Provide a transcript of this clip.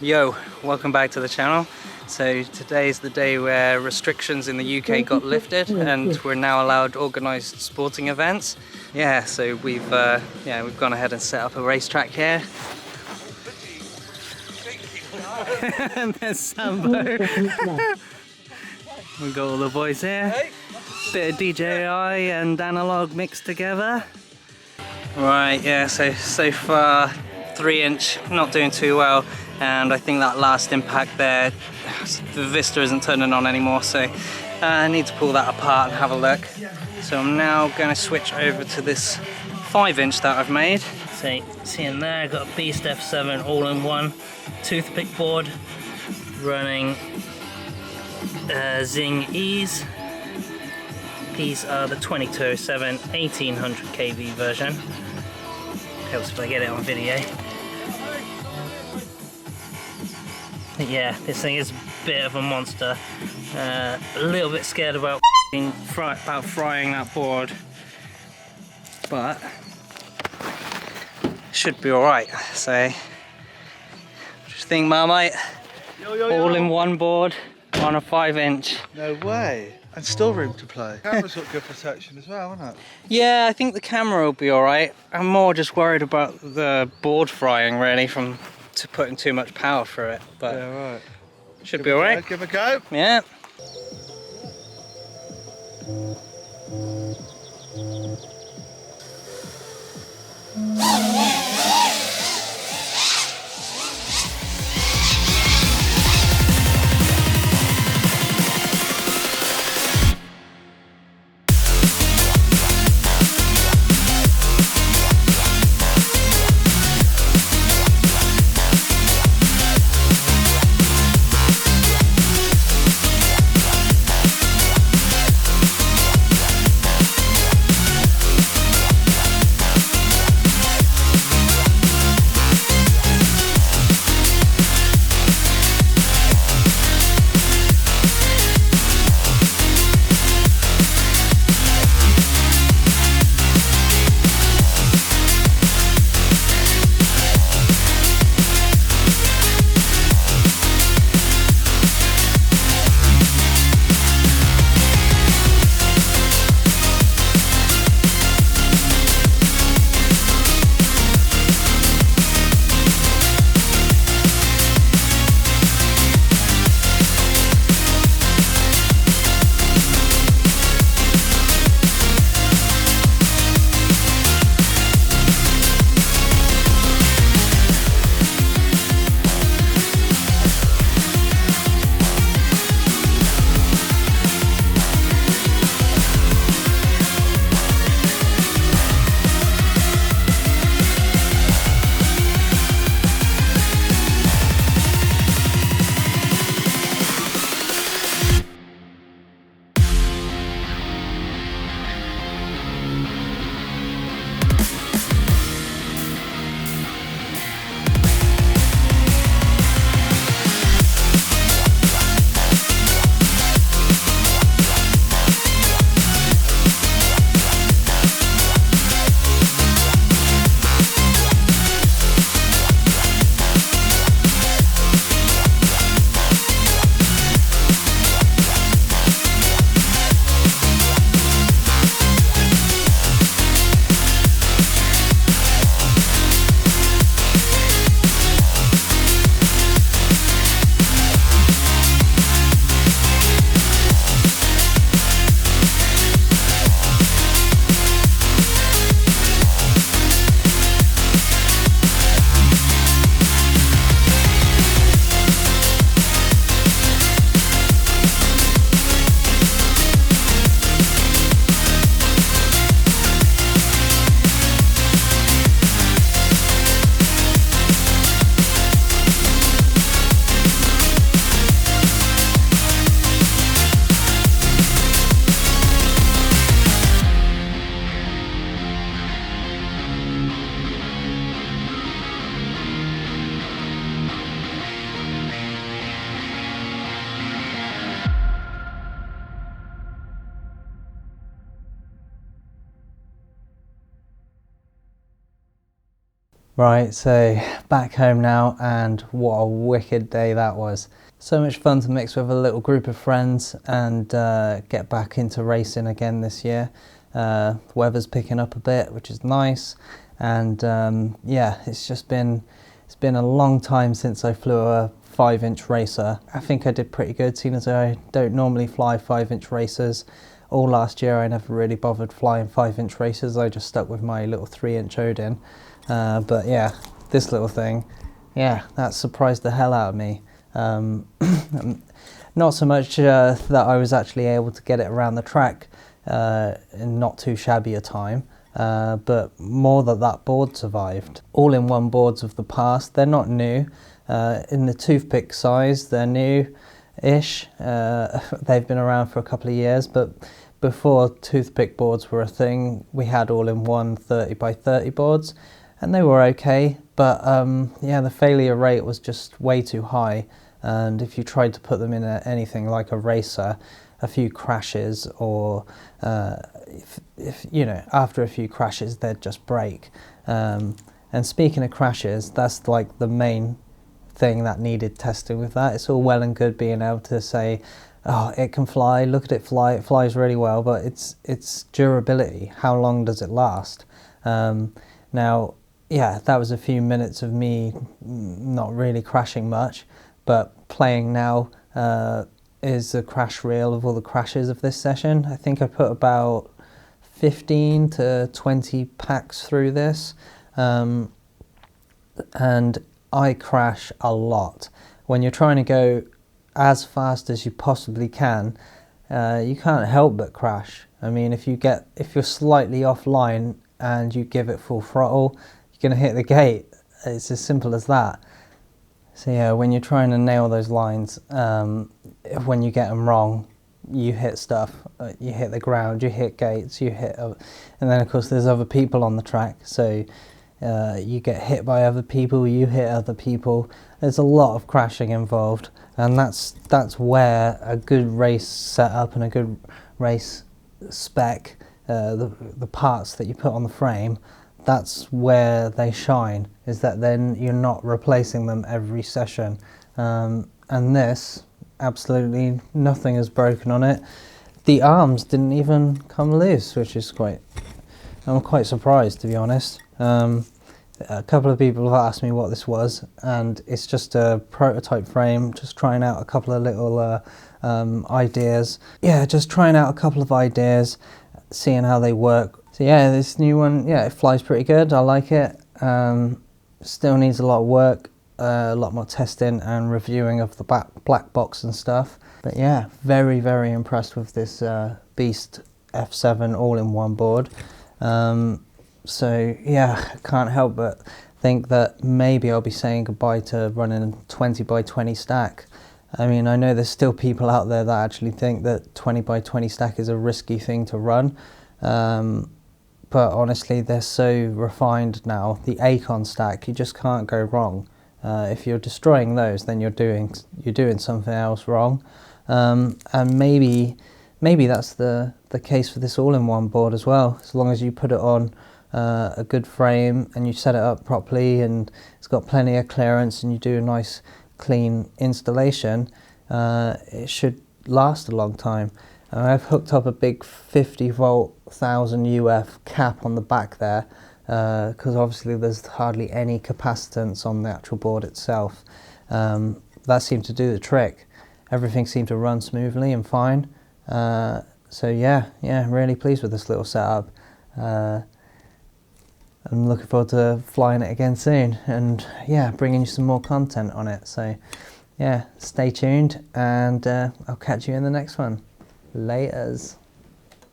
Yo, welcome back to the channel. So today is the day where restrictions in the UK got lifted and we're now allowed organised sporting events. Yeah, so we've gone ahead and set up a racetrack here. And there's Sambo. We've got all the boys here. Bit of DJI and analog mixed together. Right, yeah, so far 3-inch, not doing too well, and I think that last impact there, the Vista isn't turning on anymore, so I need to pull that apart and have a look. So I'm now going to switch over to this 5-inch that I've made. So see in there, I've got a Beast F7 all-in-one Toothpick board running Xing E's. These are the 2207 1800 kV version. Helps if I get it on video. But yeah, this thing is a bit of a monster. A little bit scared about frying that board, but should be alright. So, what do you think, Marmite? All-in-one board on a 5-inch. No way. And still room to play. Camera's got good protection as well, isn't it? Yeah, I think the camera will be alright. I'm more just worried about the board frying, really, from putting too much power through it. But yeah, right. Should be alright. Give it a go. Yeah. Right, so back home now, and what a wicked day that was. So much fun to mix with a little group of friends and get back into racing again this year. The weather's picking up a bit, which is nice, and yeah, it's been a long time since I flew a 5-inch racer. I think I did pretty good, seeing as I don't normally fly 5-inch racers. All last year I never really bothered flying 5-inch racers, I just stuck with my little 3-inch Odin. But yeah, this little thing, yeah, that surprised the hell out of me. Not so much that I was actually able to get it around the track in not too shabby a time, but more that board survived. All-in-one boards of the past, they're not new. In the Toothpick size, they're new-ish. They've been around for a couple of years, but before Toothpick boards were a thing, we had all-in-one 30x30 boards, and they were okay, but yeah, the failure rate was just way too high, and if you tried to put them in anything like a racer, a few crashes, or if you know, after a few crashes they'd just break. And speaking of crashes, that's like the main thing that needed testing with that. It's all well and good being able to say, oh, it can fly, look at it fly, it flies really well, but it's durability, how long does it last? Now, yeah, that was a few minutes of me not really crashing much, but playing now is a crash reel of all the crashes of this session. I think I put about 15 to 20 packs through this, and I crash a lot. When you're trying to go as fast as you possibly can, you can't help but crash. I mean, if you're slightly offline and you give it full throttle, you're going to hit the gate. It's as simple as that. So yeah, when you're trying to nail those lines, when you get them wrong, you hit stuff, you hit the ground, you hit gates, you hit, and then of course there's other people on the track, so you get hit by other people, you hit other people. There's a lot of crashing involved, and that's where a good race setup and a good race spec, the parts that you put on the frame, that's where they shine, is that then you're not replacing them every session. And this, absolutely nothing is broken on it. The arms didn't even come loose, which is I'm quite surprised, to be honest. A couple of people have asked me what this was, and it's just a prototype frame, just trying out a couple of little ideas. Yeah, just trying out a couple of ideas, seeing how they work. So yeah, this new one, yeah, it flies pretty good. I like it. Still needs a lot of work, a lot more testing and reviewing of the black box and stuff. But yeah, very, very impressed with this Beast F7 all-in-one board. So yeah, I can't help but think that maybe I'll be saying goodbye to running a 20x20 stack. I mean, I know there's still people out there that actually think that 20x20 stack is a risky thing to run. But honestly, they're so refined now. The Acon stack, you just can't go wrong. If you're destroying those, then you're doing something else wrong. And maybe that's the case for this all-in-one board as well. As long as you put it on a good frame and you set it up properly and it's got plenty of clearance and you do a nice clean installation, it should last a long time. I've hooked up a big 50 volt 1000 UF cap on the back there, because obviously there's hardly any capacitance on the actual board itself. That seemed to do the trick. Everything seemed to run smoothly and fine. So yeah, really pleased with this little setup. I'm looking forward to flying it again soon, and yeah, bringing you some more content on it. So yeah, stay tuned, and I'll catch you in the next one. Laters.